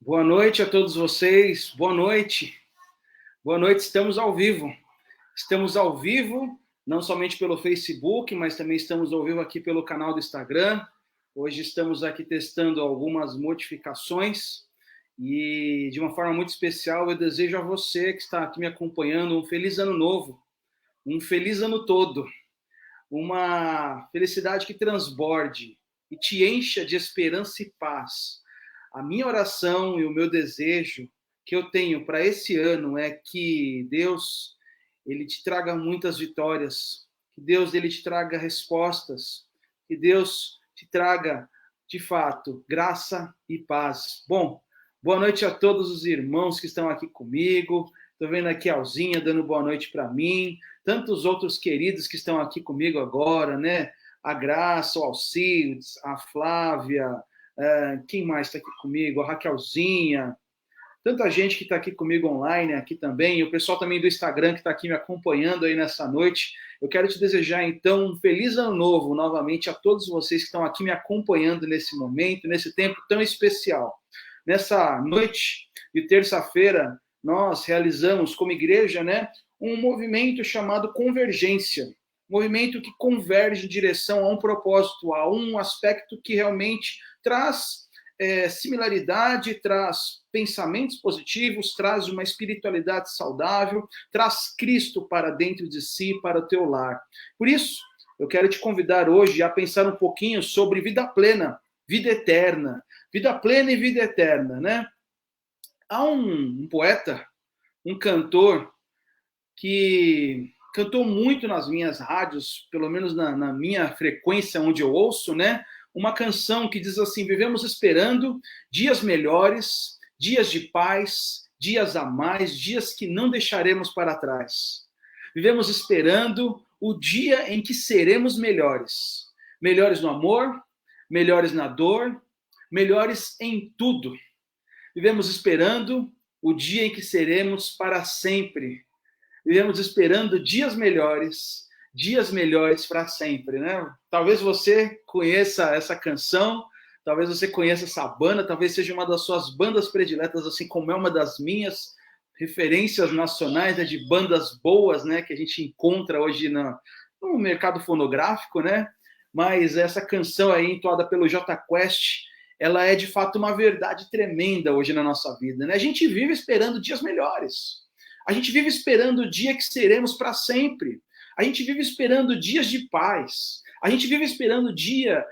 Boa noite a todos vocês, boa noite. Boa noite, estamos ao vivo. Estamos ao vivo, não somente pelo Facebook, mas também estamos ao vivo aqui pelo canal do Instagram. Hoje estamos aqui testando algumas modificações e, de uma forma muito especial, eu desejo a você que está aqui me acompanhando um feliz ano novo, um feliz ano todo, uma felicidade que transborde e te encha de esperança e paz. A minha oração e o meu desejo que eu tenho para esse ano é que Deus ele te traga muitas vitórias, que Deus ele te traga respostas, que Deus te traga, de fato, graça e paz. Bom, boa noite a todos os irmãos que estão aqui comigo. Estou vendo aqui a Alzinha dando boa noite para mim, tantos outros queridos que estão aqui comigo agora, né? A Graça, o Alcides, a Flávia, quem mais está aqui comigo? A Raquelzinha, tanta gente que está aqui comigo online, aqui também, e o pessoal também do Instagram que está aqui me acompanhando aí nessa noite. Eu quero te desejar, então, um feliz ano novo, novamente, a todos vocês que estão aqui me acompanhando nesse momento, nesse tempo tão especial. Nessa noite de terça-feira, nós realizamos, como igreja, né, um movimento chamado Convergência, movimento que converge em direção a um propósito, a um aspecto que realmente traz similaridade, traz pensamentos positivos, traz uma espiritualidade saudável, traz Cristo para dentro de si, para o teu lar. Por isso, eu quero te convidar hoje a pensar um pouquinho sobre vida plena, vida eterna. Vida plena e vida eterna, né? Há um poeta, um cantor, que cantou muito nas minhas rádios, pelo menos na minha frequência onde eu ouço, né? Uma canção que diz assim: vivemos esperando dias melhores, dias de paz, dias a mais, dias que não deixaremos para trás. Vivemos esperando o dia em que seremos melhores. Melhores no amor, melhores na dor, melhores em tudo. Vivemos esperando o dia em que seremos para sempre. Vivemos esperando dias melhores para sempre, né? Talvez você conheça essa canção, talvez você conheça essa banda, talvez seja uma das suas bandas prediletas, assim como é uma das minhas referências nacionais, né, de bandas boas, né, que a gente encontra hoje no mercado fonográfico, né? Mas essa canção aí, entoada pelo Jota Quest, ela é de fato uma verdade tremenda hoje na nossa vida, né? A gente vive esperando dias melhores. A gente vive esperando o dia que seremos para sempre. A gente vive esperando dias de paz. A gente vive esperando o dia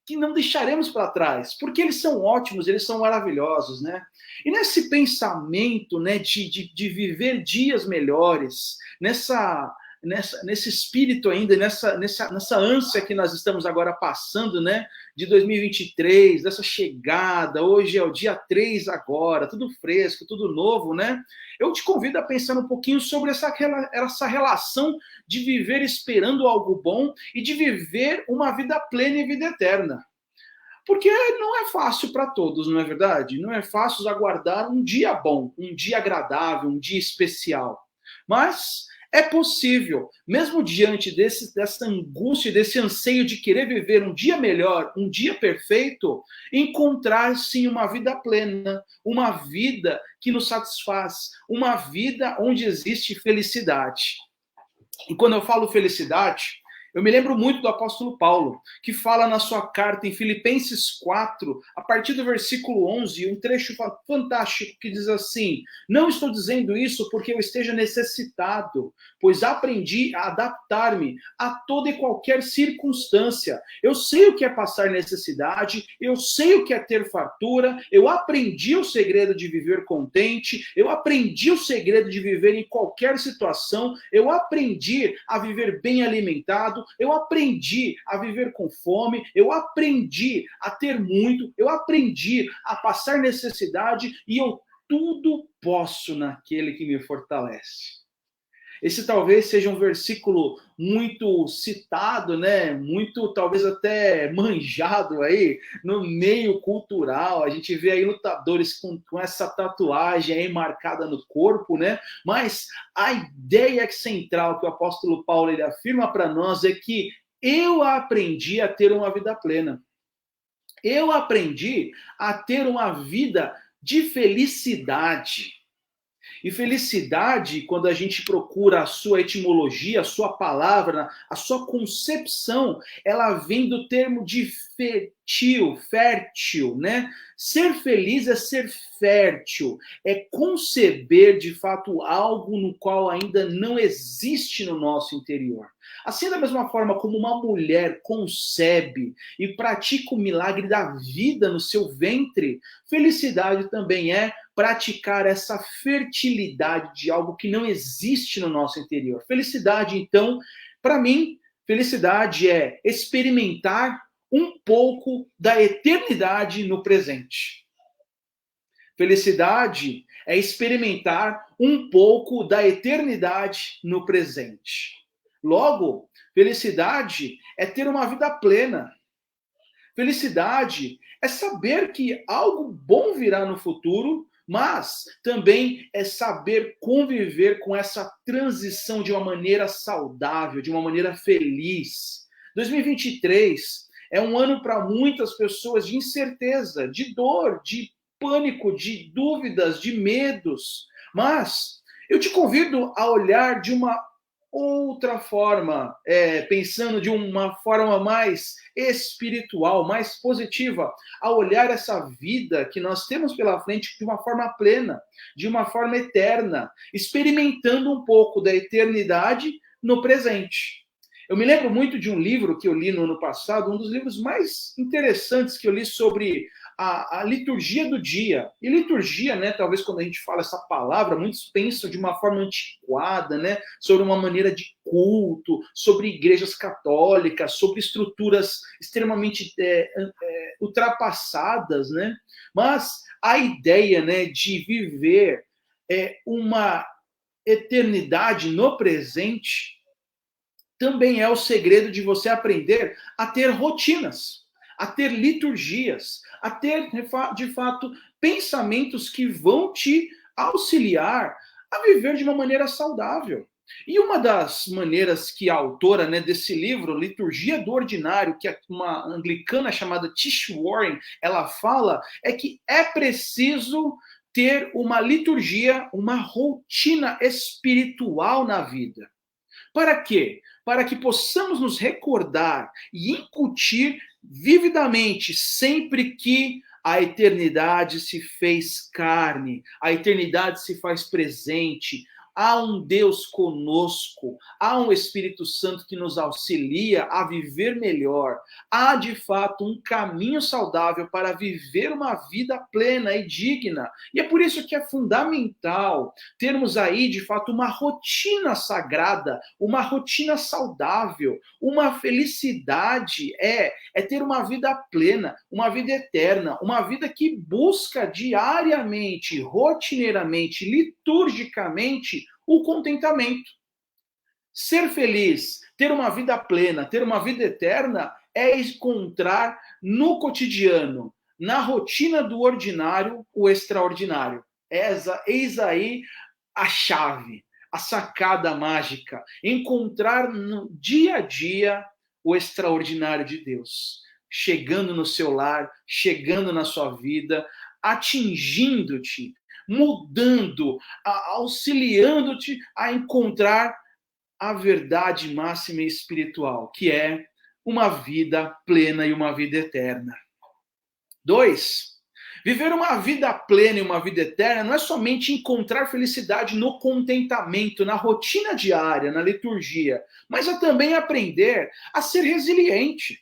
que não deixaremos para trás, porque eles são ótimos, eles são maravilhosos, né? E nesse pensamento, né, de viver dias melhores, nesse espírito ainda, nessa ânsia que nós estamos agora passando, né, de 2023, dessa chegada, hoje é o dia 3 agora, tudo fresco, tudo novo, né? Eu te convido a pensar um pouquinho sobre essa relação de viver esperando algo bom e de viver uma vida plena e vida eterna. Porque não é fácil para todos, não é verdade? Não é fácil aguardar um dia bom, um dia agradável, um dia especial. Mas é possível, mesmo diante dessa angústia, desse anseio de querer viver um dia melhor, um dia perfeito, encontrar sim uma vida plena, uma vida que nos satisfaz, uma vida onde existe felicidade. E quando eu falo felicidade, eu me lembro muito do apóstolo Paulo, que fala na sua carta em Filipenses 4, a partir do versículo 11, um trecho fantástico que diz assim: não estou dizendo isso porque eu esteja necessitado, pois aprendi a adaptar-me a toda e qualquer circunstância. Eu sei o que é passar necessidade, eu sei o que é ter fartura, eu aprendi o segredo de viver contente, eu aprendi o segredo de viver em qualquer situação, eu aprendi a viver bem alimentado, eu aprendi a viver com fome, eu aprendi a ter muito, eu aprendi a passar necessidade e eu tudo posso naquele que me fortalece. Esse talvez seja um versículo muito citado, né? Muito, talvez até manjado aí no meio cultural. A gente vê aí lutadores com essa tatuagem aí marcada no corpo, né? Mas a ideia central que o apóstolo Paulo ele afirma para nós é que eu aprendi a ter uma vida plena. Eu aprendi a ter uma vida de felicidade. E felicidade, quando a gente procura a sua etimologia, a sua palavra, a sua concepção, ela vem do termo de fértil, né? Ser feliz é ser fértil, é conceber de fato algo no qual ainda não existe no nosso interior. Assim, da mesma forma como uma mulher concebe e pratica o milagre da vida no seu ventre, felicidade também é praticar essa fertilidade de algo que não existe no nosso interior. Felicidade, então, para mim, felicidade é experimentar um pouco da eternidade no presente. Felicidade é experimentar um pouco da eternidade no presente. Logo, felicidade é ter uma vida plena. Felicidade é saber que algo bom virá no futuro, mas também é saber conviver com essa transição de uma maneira saudável, de uma maneira feliz. 2023 é um ano para muitas pessoas de incerteza, de dor, de pânico, de dúvidas, de medos. Mas eu te convido a olhar de uma outra forma, pensando de uma forma mais espiritual, mais positiva, a olhar essa vida que nós temos pela frente de uma forma plena, de uma forma eterna, experimentando um pouco da eternidade no presente. Eu me lembro muito de um livro que eu li no ano passado, um dos livros mais interessantes que eu li sobre a liturgia do dia. E liturgia, né, talvez quando a gente fala essa palavra, muitos pensam de uma forma antiquada, né, sobre uma maneira de culto, sobre igrejas católicas, sobre estruturas extremamente ultrapassadas, né? Mas a ideia, né, de viver uma eternidade no presente também é o segredo de você aprender a ter rotinas, a ter liturgias, a ter, de fato, pensamentos que vão te auxiliar a viver de uma maneira saudável. E uma das maneiras que a autora, né, desse livro, Liturgia do Ordinário, que é uma anglicana chamada Tish Warren, ela fala, é que é preciso ter uma liturgia, uma rotina espiritual na vida. Para quê? Para que possamos nos recordar e incutir vividamente sempre que a eternidade se fez carne, a eternidade se faz presente, há um Deus conosco, há um Espírito Santo que nos auxilia a viver melhor, há de fato um caminho saudável para viver uma vida plena e digna. E é por isso que é fundamental termos aí de fato uma rotina sagrada, uma rotina saudável, uma felicidade, é ter uma vida plena, uma vida eterna, uma vida que busca diariamente, rotineiramente, liturgicamente o contentamento. Ser feliz, ter uma vida plena, ter uma vida eterna é encontrar no cotidiano, na rotina do ordinário, o extraordinário. Eis aí a chave, a sacada mágica, encontrar no dia a dia o extraordinário de Deus, chegando no seu lar, chegando na sua vida, atingindo-te, mudando, auxiliando-te a encontrar a verdade máxima e espiritual, que é uma vida plena e uma vida eterna. 2. Viver uma vida plena e uma vida eterna não é somente encontrar felicidade no contentamento, na rotina diária, na liturgia, mas é também aprender a ser resiliente.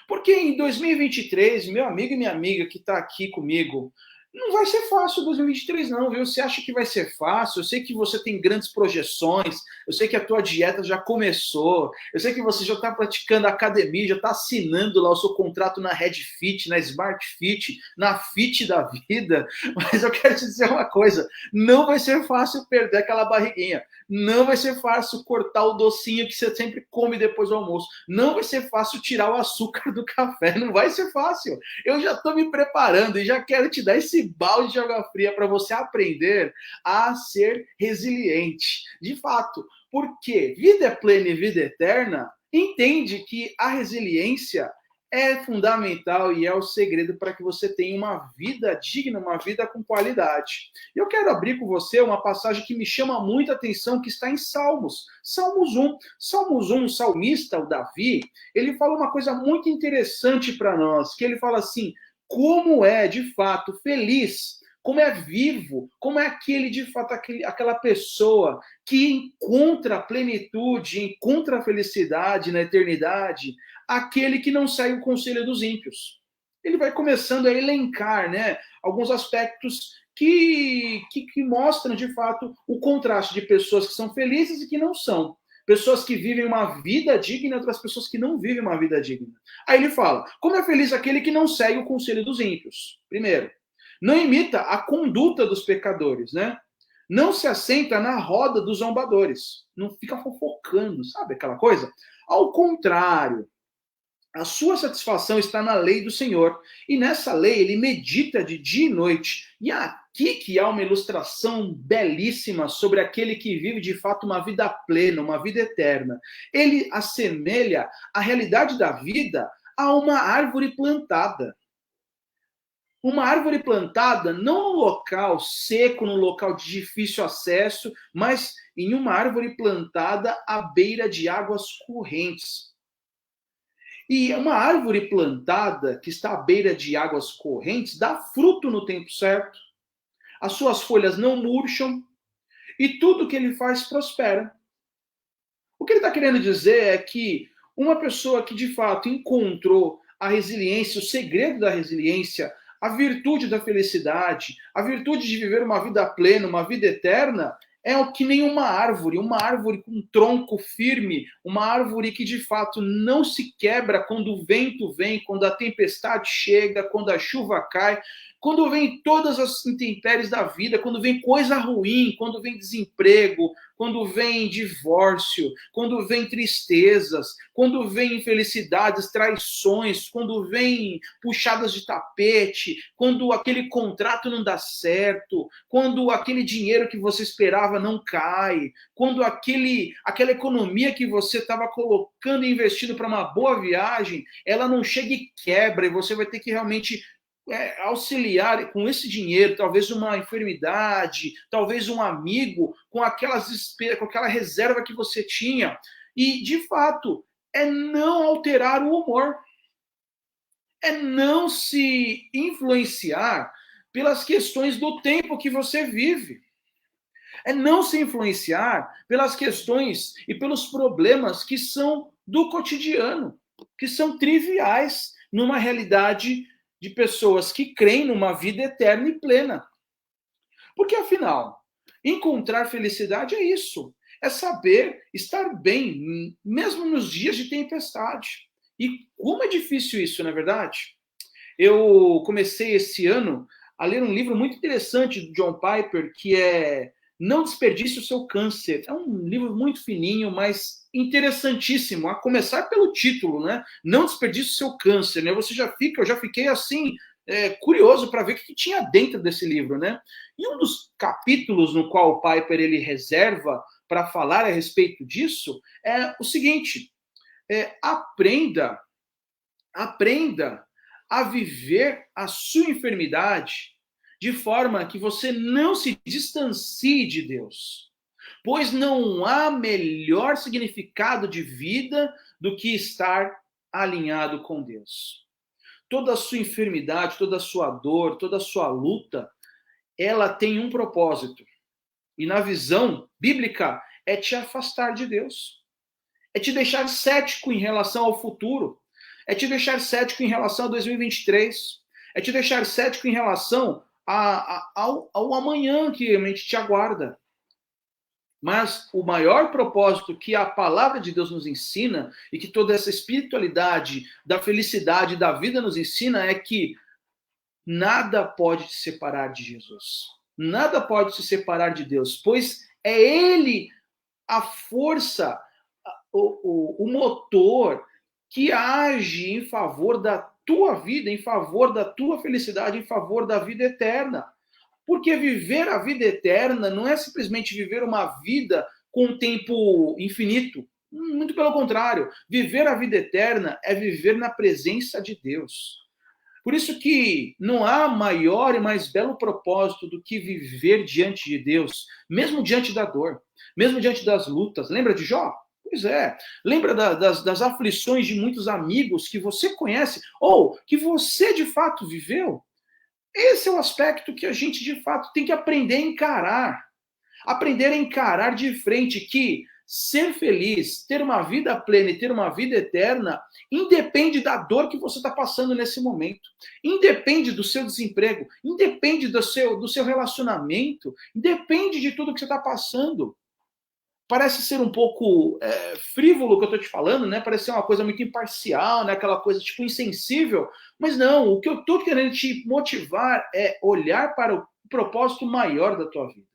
Porque em 2023, meu amigo e minha amiga que está aqui comigo, não vai ser fácil 2023 não, viu? Você acha que vai ser fácil? Eu sei que você tem grandes projeções, eu sei que a tua dieta já começou, eu sei que você já está praticando academia, já está assinando lá o seu contrato na Red Fit, na Smart Fit, na Fit da vida, mas eu quero te dizer uma coisa, não vai ser fácil perder aquela barriguinha, não vai ser fácil cortar o docinho que você sempre come depois do almoço, não vai ser fácil tirar o açúcar do café, não vai ser fácil. Eu já estou me preparando e já quero te dar esse balde de água fria para você aprender a ser resiliente. De fato, porque vida plena e vida eterna entende que a resiliência é fundamental e é o segredo para que você tenha uma vida digna, uma vida com qualidade. Eu quero abrir com você uma passagem que me chama muita atenção, que está em Salmos. Salmos 1. Salmos 1, o salmista, o Davi, ele fala uma coisa muito interessante para nós, que ele fala assim, como é, de fato, feliz, como é vivo, como é aquele, de fato, aquela pessoa que encontra a plenitude, encontra a felicidade na eternidade, aquele que não segue o conselho dos ímpios. Ele vai começando a elencar, né, alguns aspectos que mostram, de fato, o contraste de pessoas que são felizes e que não são. Pessoas que vivem uma vida digna e outras pessoas que não vivem uma vida digna. Aí ele fala, como é feliz aquele que não segue o conselho dos ímpios? Primeiro, não imita a conduta dos pecadores, né? Não se assenta na roda dos zombadores. Não fica fofocando, sabe aquela coisa? Ao contrário, a sua satisfação está na lei do Senhor. E nessa lei ele medita de dia e noite. E aqui que há uma ilustração belíssima sobre aquele que vive de fato uma vida plena, uma vida eterna. Ele assemelha a realidade da vida a uma árvore plantada. Uma árvore plantada não no local seco, no local de difícil acesso, mas em uma árvore plantada à beira de águas correntes. E uma árvore plantada que está à beira de águas correntes dá fruto no tempo certo. As suas folhas não murcham e tudo que ele faz prospera. O que ele está querendo dizer é que uma pessoa que de fato encontrou a resiliência, o segredo da resiliência, a virtude da felicidade, a virtude de viver uma vida plena, uma vida eterna, é o que nem uma árvore com um tronco firme, uma árvore que de fato não se quebra quando o vento vem, quando a tempestade chega, quando a chuva cai, quando vem todas as intempéries da vida, quando vem coisa ruim, quando vem desemprego, quando vem divórcio, quando vem tristezas, quando vem infelicidades, traições, quando vem puxadas de tapete, quando aquele contrato não dá certo, quando aquele dinheiro que você esperava não cai, quando aquela economia que você estava colocando e investindo para uma boa viagem, ela não chega e quebra, e você vai ter que realmente auxiliar com esse dinheiro, talvez uma enfermidade, talvez um amigo, com aquelas despesas, com aquela reserva que você tinha. E, de fato, é não alterar o humor. É não se influenciar pelas questões do tempo que você vive. É não se influenciar pelas questões e pelos problemas que são do cotidiano, que são triviais numa realidade de pessoas que creem numa vida eterna e plena. Porque, afinal, encontrar felicidade é isso. É saber estar bem, mesmo nos dias de tempestade. E como é difícil isso, não é verdade? Eu comecei esse ano a ler um livro muito interessante do John Piper, que é Não Desperdice o Seu Câncer. É um livro muito fininho, mas interessantíssimo, a começar pelo título, né? Não Desperdice o Seu Câncer, né? Eu já fiquei assim, curioso para ver o que tinha dentro desse livro, né? E um dos capítulos no qual o Piper ele reserva para falar a respeito disso é o seguinte: aprenda a viver a sua enfermidade de forma que você não se distancie de Deus. Pois não há melhor significado de vida do que estar alinhado com Deus. Toda a sua enfermidade, toda a sua dor, toda a sua luta, ela tem um propósito. E na visão bíblica, é te afastar de Deus. É te deixar cético em relação ao futuro. É te deixar cético em relação a 2023. É te deixar cético em relação ao amanhã que realmente te aguarda. Mas o maior propósito que a palavra de Deus nos ensina, e que toda essa espiritualidade da felicidade da vida nos ensina, é que nada pode te separar de Jesus. Nada pode te separar de Deus, pois é Ele a força, o motor que age em favor da tua vida, em favor da tua felicidade, em favor da vida eterna. Porque viver a vida eterna não é simplesmente viver uma vida com tempo infinito. Muito pelo contrário. Viver a vida eterna é viver na presença de Deus. Por isso que não há maior e mais belo propósito do que viver diante de Deus, mesmo diante da dor, mesmo diante das lutas. Lembra de Jó? Pois é. Lembra das aflições de muitos amigos que você conhece ou que você de fato viveu? Esse é o aspecto que a gente de fato tem que aprender a encarar. Aprender a encarar de frente que ser feliz, ter uma vida plena e ter uma vida eterna, independe da dor que você está passando nesse momento, independe do seu desemprego, independe do seu relacionamento, independe de tudo que você está passando. Parece ser um pouco frívolo o que eu estou te falando, né? Parece ser uma coisa muito imparcial, né? Aquela coisa tipo insensível, mas não, o que eu estou querendo te motivar é olhar para o propósito maior da tua vida.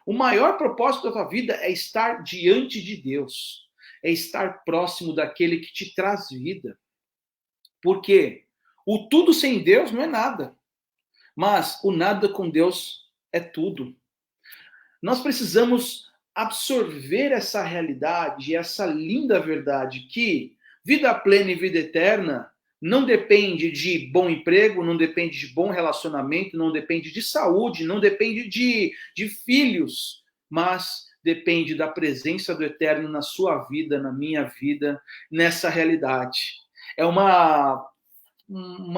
O maior propósito da tua vida é estar diante de Deus, é estar próximo daquele que te traz vida. Porque o tudo sem Deus não é nada, mas o nada com Deus é tudo. Nós precisamos absorver essa realidade, essa linda verdade que vida plena e vida eterna não depende de bom emprego, não depende de bom relacionamento, não depende de saúde, não depende de filhos, mas depende da presença do Eterno na sua vida, na minha vida, nessa realidade. É uma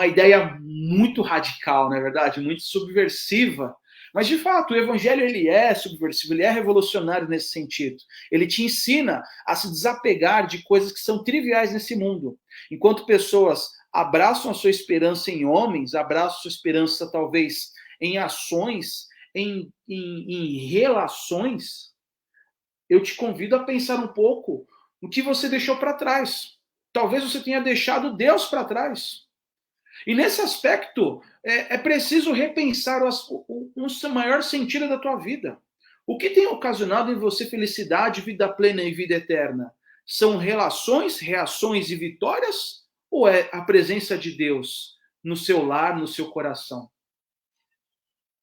ideia muito radical, não é verdade? Muito subversiva. Mas, de fato, o evangelho ele é subversivo, ele é revolucionário nesse sentido. Ele te ensina a se desapegar de coisas que são triviais nesse mundo. Enquanto pessoas abraçam a sua esperança em homens, abraçam a sua esperança, talvez, em ações, em relações, eu te convido a pensar um pouco no que você deixou para trás. Talvez você tenha deixado Deus para trás. E nesse aspecto, é preciso repensar o maior sentido da tua vida. O que tem ocasionado em você felicidade, vida plena e vida eterna? São relações, reações e vitórias? Ou é a presença de Deus no seu lar, no seu coração?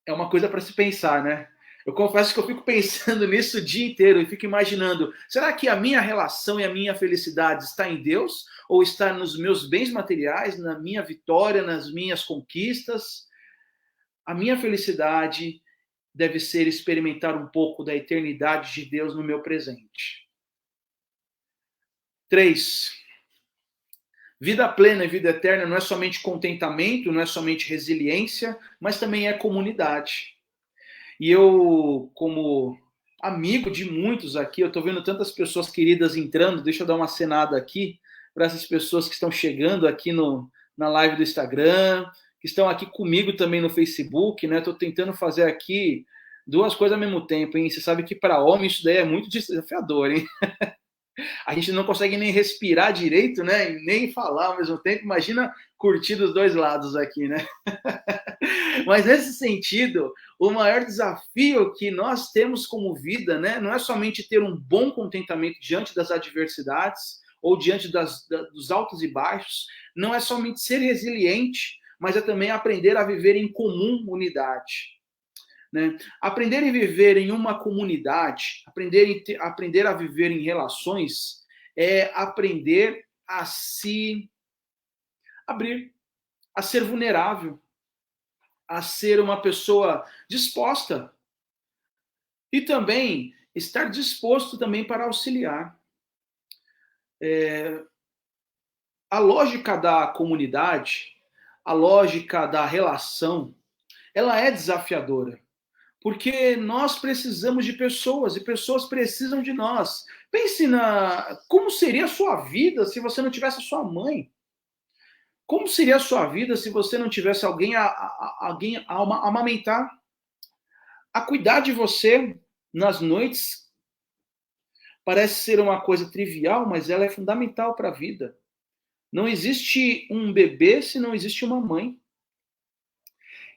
É uma coisa para se pensar, né? Eu confesso que eu fico pensando nisso o dia inteiro e fico imaginando, será que a minha relação e a minha felicidade está em Deus? Ou está nos meus bens materiais, na minha vitória, nas minhas conquistas? A minha felicidade deve ser experimentar um pouco da eternidade de Deus no meu presente. 3. Vida plena e vida eterna não é somente contentamento, não é somente resiliência, mas também é comunidade. E eu, como amigo de muitos aqui, eu estou vendo tantas pessoas queridas entrando, deixa eu dar uma acenada aqui para essas pessoas que estão chegando aqui na live do Instagram, que estão aqui comigo também no Facebook, né? Estou tentando fazer aqui 2 coisas ao mesmo tempo, hein? Você sabe que para homem isso daí é muito desafiador, hein? A gente não consegue nem respirar direito, né? Nem falar ao mesmo tempo. Imagina curtir dos 2 lados aqui, né? Mas nesse sentido, o maior desafio que nós temos como vida, né, não é somente ter um bom contentamento diante das adversidades ou diante dos altos e baixos, não é somente ser resiliente, mas é também aprender a viver em comum unidade. Né? Aprender a viver em uma comunidade, aprender a viver em relações, é aprender a se abrir, a ser vulnerável, a ser uma pessoa disposta e também estar disposto também para auxiliar. A lógica da comunidade, a lógica da relação, ela é desafiadora. Porque nós precisamos de pessoas e pessoas precisam de nós. Pense como seria a sua vida se você não tivesse a sua mãe. Como seria a sua vida se você não tivesse alguém a amamentar, a cuidar de você nas noites? Parece ser uma coisa trivial, mas ela é fundamental para a vida. Não existe um bebê se não existe uma mãe.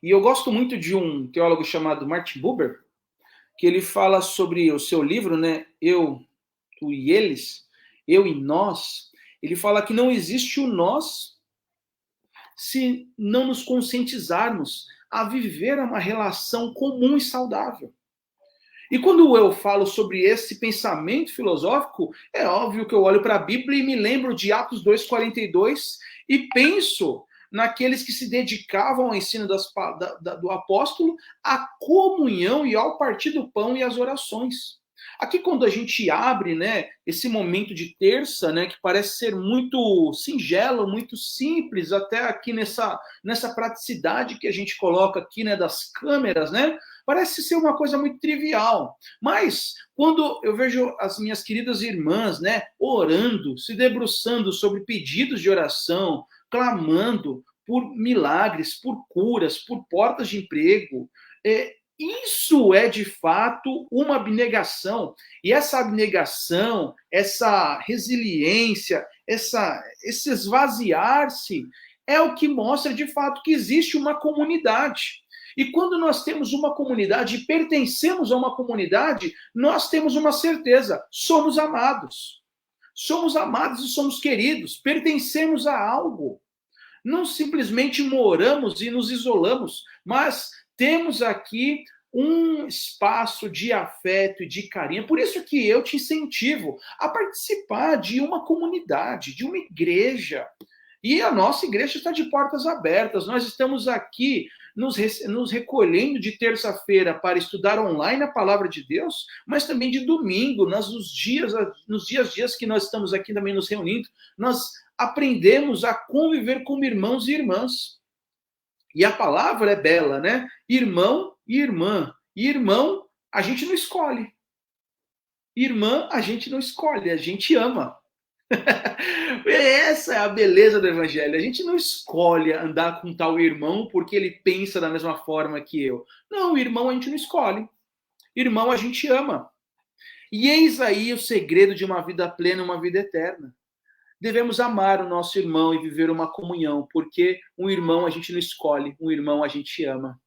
E eu gosto muito de um teólogo chamado Martin Buber, que ele fala sobre o seu livro, né? Eu, tu e eles, eu e nós. Ele fala que não existe o nós se não nos conscientizarmos a viver uma relação comum e saudável. E quando eu falo sobre esse pensamento filosófico, é óbvio que eu olho para a Bíblia e me lembro de Atos 2,42 e penso naqueles que se dedicavam ao ensino do apóstolo, à comunhão e ao partir do pão e às orações. Aqui quando a gente abre, né, esse momento de terça, né, que parece ser muito singelo, muito simples, até aqui nessa praticidade que a gente coloca aqui, né, das câmeras, né, parece ser uma coisa muito trivial. Mas quando eu vejo as minhas queridas irmãs, né, orando, se debruçando sobre pedidos de oração, clamando por milagres, por curas, por portas de emprego, isso é de fato uma abnegação. E essa abnegação, essa resiliência, esse esvaziar-se, é o que mostra de fato que existe uma comunidade. E quando nós temos uma comunidade e pertencemos a uma comunidade, nós temos uma certeza: somos amados. Somos amados e somos queridos, pertencemos a algo. Não simplesmente moramos e nos isolamos, mas temos aqui um espaço de afeto e de carinho. Por isso que eu te incentivo a participar de uma comunidade, de uma igreja. E a nossa igreja está de portas abertas. Nós estamos aqui nos recolhendo de terça-feira para estudar online a palavra de Deus, mas também de domingo, nos dias que nós estamos aqui também nos reunindo, nós aprendemos a conviver como irmãos e irmãs. E a palavra é bela, né? Irmão e irmã. E irmão, a gente não escolhe. Irmã, a gente não escolhe, a gente ama. Essa é a beleza do evangelho. A gente não escolhe andar com tal irmão porque ele pensa da mesma forma que eu. Não, irmão a gente não escolhe. Irmão a gente ama. E eis aí o segredo de uma vida plena, uma vida eterna. Devemos amar o nosso irmão e viver uma comunhão, porque um irmão a gente não escolhe, um irmão a gente ama.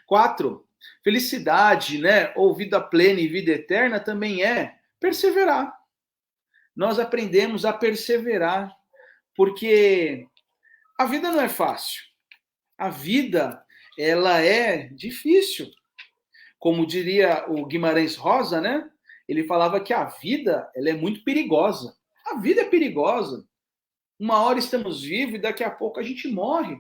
4. Felicidade, né, ou vida plena e vida eterna também é perseverar. Nós aprendemos a perseverar, porque a vida não é fácil. A vida, ela é difícil. Como diria o Guimarães Rosa, né? Ele falava que a vida, ela é muito perigosa. A vida é perigosa. Uma hora estamos vivos e daqui a pouco a gente morre.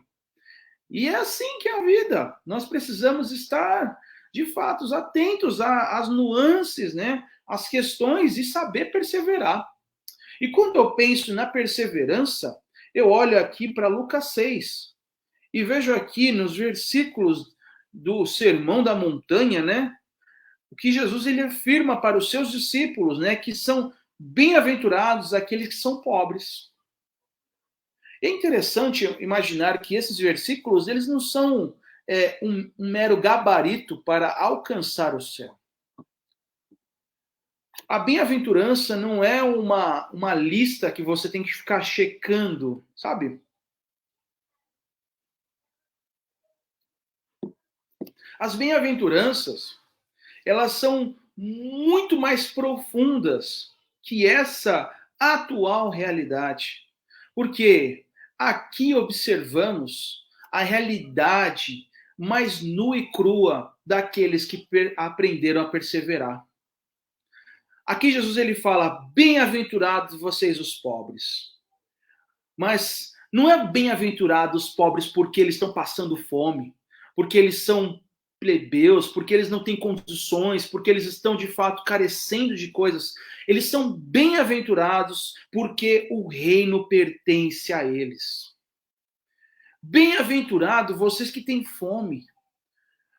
E é assim que é a vida. Nós precisamos estar, de fato, atentos às nuances, né? Às questões e saber perseverar. E quando eu penso na perseverança, eu olho aqui para Lucas 6 e vejo aqui nos versículos do Sermão da Montanha, né? O que Jesus ele afirma para os seus discípulos, né? Que são bem-aventurados aqueles que são pobres. É interessante imaginar que esses versículos eles não são um mero gabarito para alcançar o céu. A bem-aventurança não é uma lista que você tem que ficar checando, sabe? As bem-aventuranças, elas são muito mais profundas que essa atual realidade. Porque aqui observamos a realidade mais nua e crua daqueles que aprenderam a perseverar. Aqui Jesus ele fala, bem-aventurados vocês os pobres. Mas não é bem-aventurados os pobres porque eles estão passando fome, porque eles são plebeus, porque eles não têm condições, porque eles estão de fato carecendo de coisas. Eles são bem-aventurados porque o reino pertence a eles. Bem-aventurado vocês que têm fome.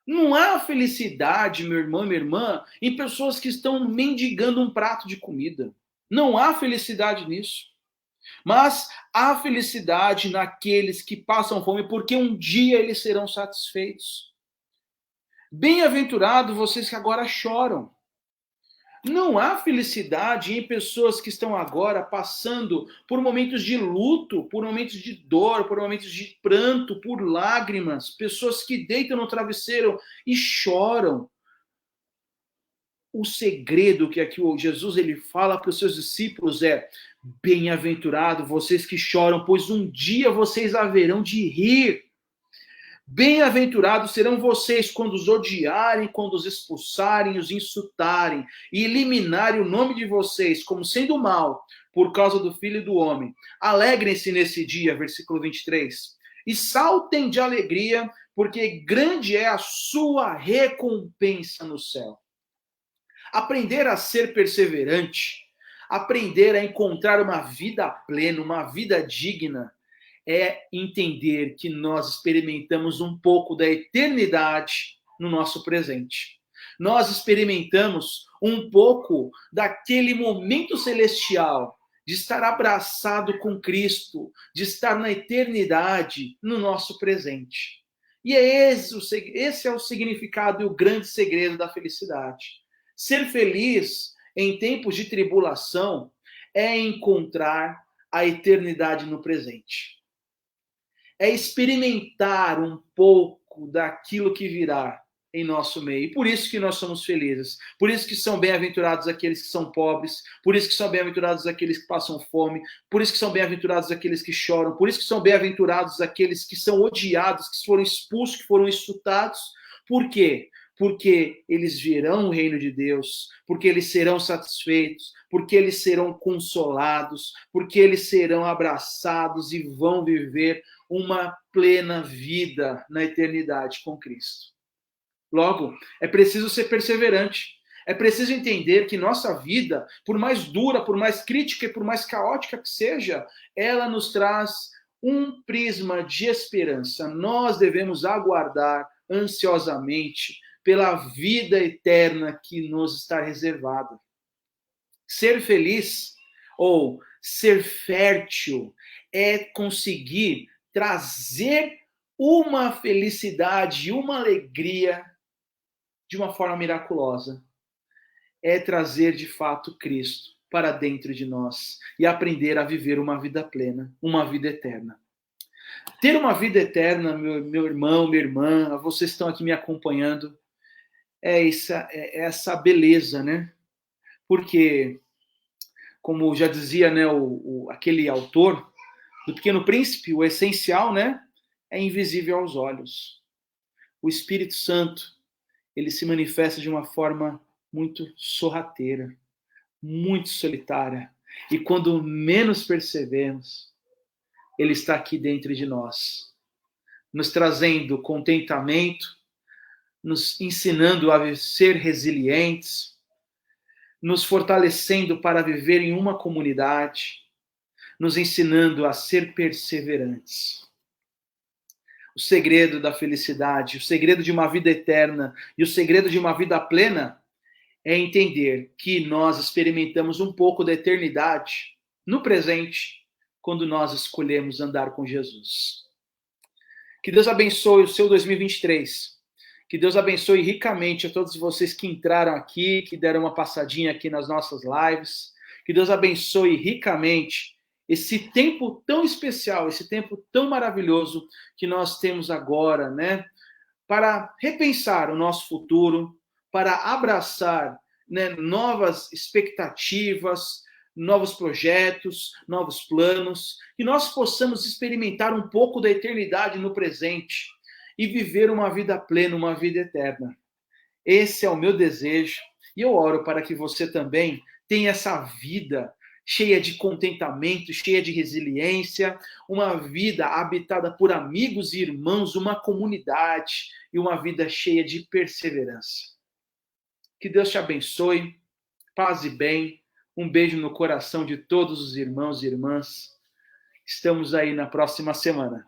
Não há felicidade, meu irmão, minha irmã, em pessoas que estão mendigando um prato de comida. Não há felicidade nisso. Mas há felicidade naqueles que passam fome, porque um dia eles serão satisfeitos. Bem-aventurado vocês que agora choram. Não há felicidade em pessoas que estão agora passando por momentos de luto, por momentos de dor, por momentos de pranto, por lágrimas, pessoas que deitam no travesseiro e choram. O segredo que aqui o Jesus ele fala para os seus discípulos é: bem-aventurado vocês que choram, pois um dia vocês haverão de rir. Bem-aventurados serão vocês quando os odiarem, quando os expulsarem, os insultarem e eliminarem o nome de vocês como sendo mal por causa do Filho do Homem. Alegrem-se nesse dia, versículo 23. E saltem de alegria, porque grande é a sua recompensa no céu. Aprender a ser perseverante, aprender a encontrar uma vida plena, uma vida digna, é entender que nós experimentamos um pouco da eternidade no nosso presente. Nós experimentamos um pouco daquele momento celestial de estar abraçado com Cristo, de estar na eternidade no nosso presente. E esse é o significado e o grande segredo da felicidade. Ser feliz em tempos de tribulação é encontrar a eternidade no presente. É experimentar um pouco daquilo que virá em nosso meio. E por isso que nós somos felizes. Por isso que são bem-aventurados aqueles que são pobres. Por isso que são bem-aventurados aqueles que passam fome. Por isso que são bem-aventurados aqueles que choram. Por isso que são bem-aventurados aqueles que são odiados, que foram expulsos, que foram insultados. Por quê? Porque eles verão o reino de Deus, porque eles serão satisfeitos, porque eles serão consolados, porque eles serão abraçados e vão viver uma plena vida na eternidade com Cristo. Logo, é preciso ser perseverante. É preciso entender que nossa vida, por mais dura, por mais crítica e por mais caótica que seja, ela nos traz um prisma de esperança. Nós devemos aguardar ansiosamente pela vida eterna que nos está reservada. Ser feliz ou ser fértil é conseguir trazer uma felicidade, uma alegria de uma forma miraculosa. É trazer de fato Cristo para dentro de nós e aprender a viver uma vida plena, uma vida eterna. Ter uma vida eterna, meu irmão, minha irmã, vocês estão aqui me acompanhando, é essa beleza, né? Porque, como já dizia, né, aquele autor do Pequeno Príncipe, o essencial, né, é invisível aos olhos. O Espírito Santo, ele se manifesta de uma forma muito sorrateira, muito solitária. E quando menos percebemos, ele está aqui dentro de nós, nos trazendo contentamento, nos ensinando a ser resilientes, nos fortalecendo para viver em uma comunidade, nos ensinando a ser perseverantes. O segredo da felicidade, o segredo de uma vida eterna e o segredo de uma vida plena é entender que nós experimentamos um pouco da eternidade no presente, quando nós escolhemos andar com Jesus. Que Deus abençoe o seu 2023. Que Deus abençoe ricamente a todos vocês que entraram aqui, que deram uma passadinha aqui nas nossas lives. Que Deus abençoe ricamente esse tempo tão especial, esse tempo tão maravilhoso que nós temos agora, né? Para repensar o nosso futuro, para abraçar, né, novas expectativas, novos projetos, novos planos, que nós possamos experimentar um pouco da eternidade no presente e viver uma vida plena, uma vida eterna. Esse é o meu desejo e eu oro para que você também tenha essa vida cheia de contentamento, cheia de resiliência, uma vida habitada por amigos e irmãos, uma comunidade e uma vida cheia de perseverança. Que Deus te abençoe, paz e bem, um beijo no coração de todos os irmãos e irmãs. Estamos aí na próxima semana.